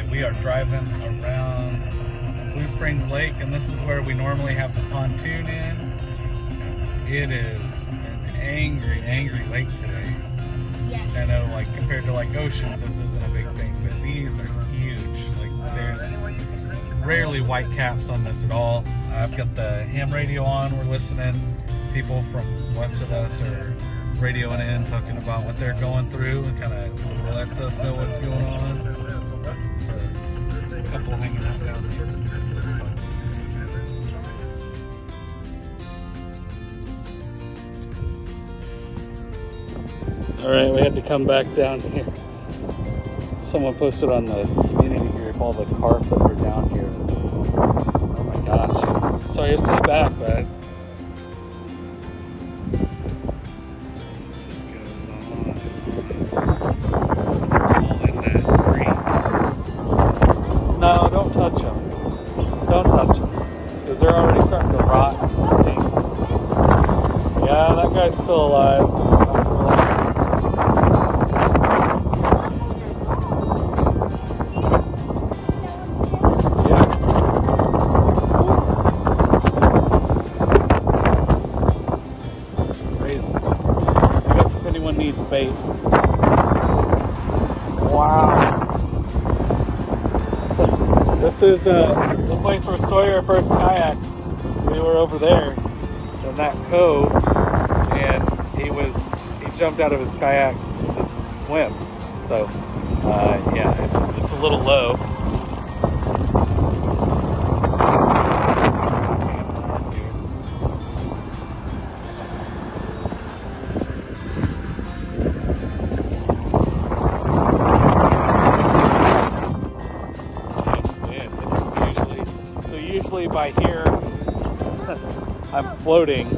Alright, we are driving around Blue Springs Lake, and this is where we normally have the pontoon in. It is an angry, angry lake today. Yes. I know, like, compared to like oceans, this isn't a big thing, but these are huge. Like, there's rarely white caps on this at all. I've got the ham radio on, we're listening. People from west of us are radioing in, talking about what they're going through, and kind of lets us know what's going on. A couple hanging out down there. All right, we had to come back down here. Someone posted on the community group all the carp that were down here. Oh my gosh. Sorry to see you back, but no, don't touch them. Don't touch them. Because they're already starting to rot and stink. Yeah, that guy's still alive. Yeah. Crazy. I guess if anyone needs bait. Wow. This is the place where Sawyer first kayaked. We were over there in that cove, and he jumped out of his kayak to swim. So, yeah, it's a little low. Usually by here, I'm floating.